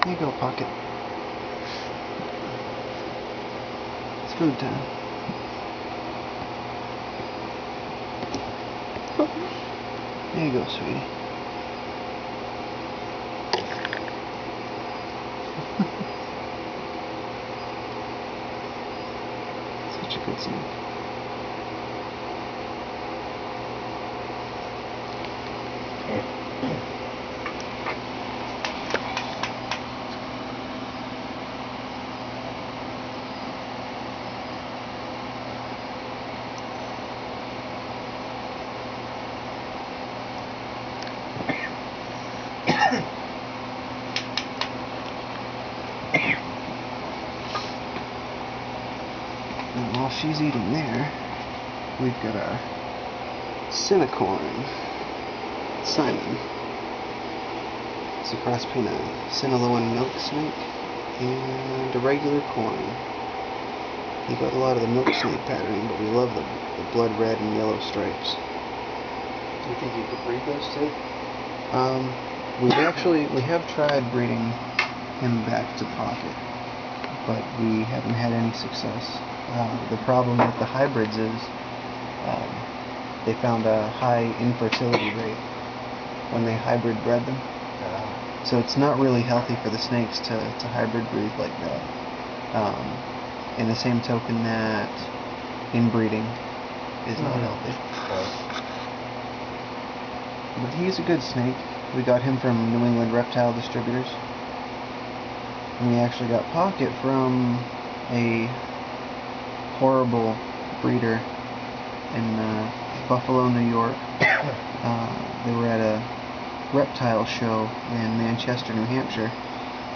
Here you go, Pocket. It's food time. There you go, sweetie. Such a good snake. And while she's eating there, we've got our Cinecorn Simon. It's a cross between a Sinaloan milk snake and a regular corn. He got a lot of the milk snake patterning, but we love the blood red and yellow stripes. Do you think you could breed those two? We have tried breeding him back to Pocket, but we haven't had any success. The problem with the hybrids is they found a high infertility rate when they hybrid bred them. So it's not really healthy for the snakes to hybrid breed like that. In the same token that inbreeding is not healthy. But he's a good snake. We got him from New England Reptile Distributors. And we actually got Pocket from a horrible breeder in Buffalo, New York. They were at a reptile show in Manchester, New Hampshire,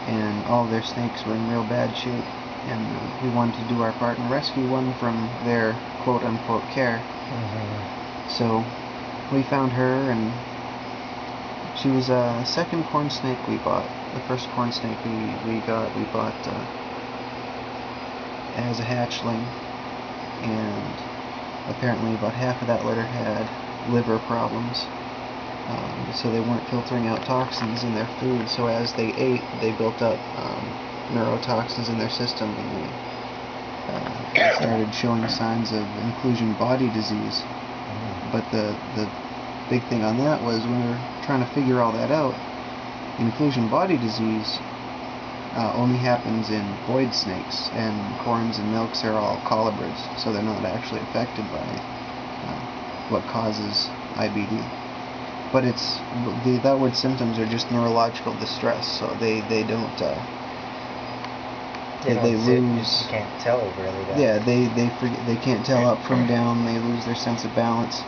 and all of their snakes were in real bad shape, and we wanted to do our part and rescue one from their quote-unquote care. So we found her, and she was a second corn snake we bought. The first corn snake we bought as a hatchling, and apparently about half of that litter had liver problems. So they weren't filtering out toxins in their food, so as they ate, they built up neurotoxins in their system, and they started showing signs of inclusion body disease. But the big thing on that was when we were trying to figure all that out, inclusion body disease only happens in void snakes, and corns and milks are all colubrids, so they're not actually affected by what causes IBD. But the outward symptoms are just neurological distress, so they don't they lose. You can't tell really. Yeah, they can't tell up from down. They lose their sense of balance.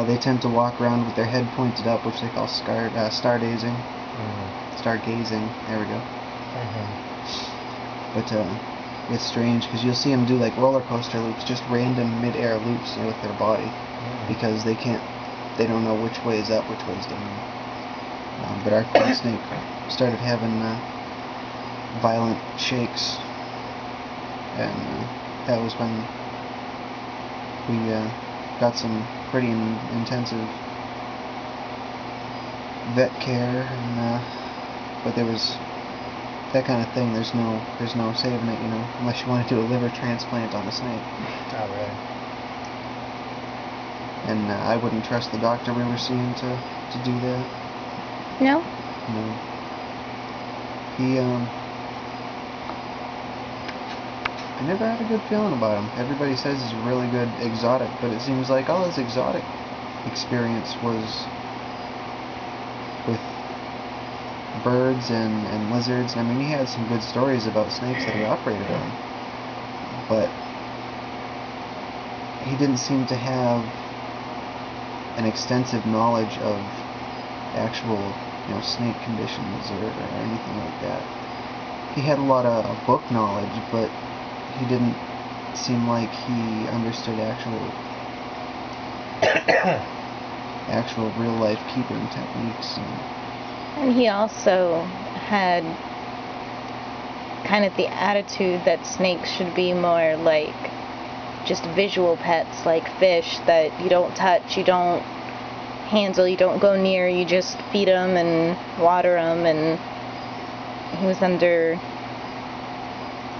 They tend to walk around with their head pointed up, which they call stargazing. Stargazing. There we go. But it's strange because you'll see them do like roller coaster loops, just random mid-air loops with their body, because they don't know which way is up, which way is down. But our corn snake started having violent shakes, and that was when we got some pretty intensive vet care, and but there was that kind of thing. There's no saving it, unless you want to do a liver transplant on a snake. Oh, really? And I wouldn't trust the doctor we were seeing to do that. No? No. He I never had a good feeling about him. Everybody says he's a really good exotic, but it seems like all his exotic experience was with birds and lizards. I mean, he had some good stories about snakes that he operated on, but he didn't seem to have an extensive knowledge of actual, snake conditions or anything like that. He had a lot of book knowledge, but he didn't seem like he understood actual real life keeping techniques. And he also had kind of the attitude that snakes should be more like just visual pets, like fish that you don't touch, you don't handle, you don't go near, you just feed them and water them, and he was under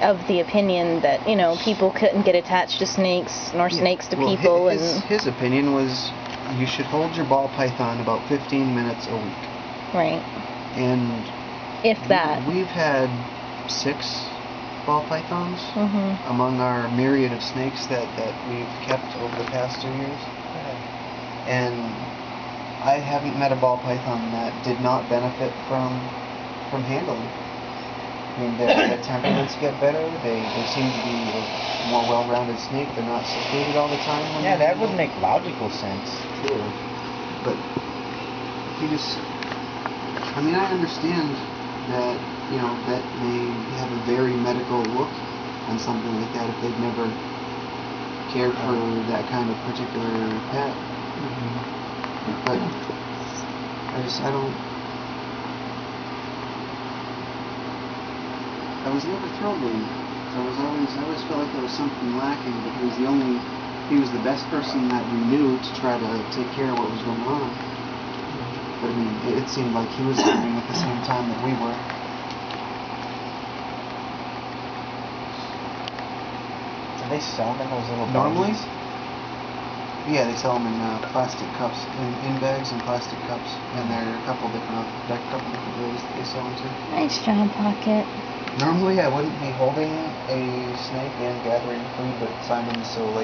of the opinion that, you know, people couldn't get attached to snakes nor Yeah. snakes to Well, people. his opinion was you should hold your ball python about 15 minutes a week. Right. And If that. We've had 6 ball pythons among our myriad of snakes that we've kept over the past 2 years. And I haven't met a ball python that did not benefit from handling. I mean, their temperaments get better. They seem to be a more well-rounded snake. They're not secluded all the time. When Yeah, they're that would handled. make logical sense. Too. But he just, I mean, I understand that, you know, that they have a very medical look on something like that if they've never cared for that kind of particular pet. But I was never thrilled with him. I always felt like there was something lacking, but he was the best person that we knew to try to take care of what was going on. But I mean, it seemed like he was leaving at the same time that we were. Do they sell them in those little Normally? baggies? Yeah, they sell them in plastic cups, in bags and plastic cups, and there are a couple different ways that they sell them too. Nice job, Pocket. Normally, I wouldn't be holding a snake and gathering food, but Simon's so late.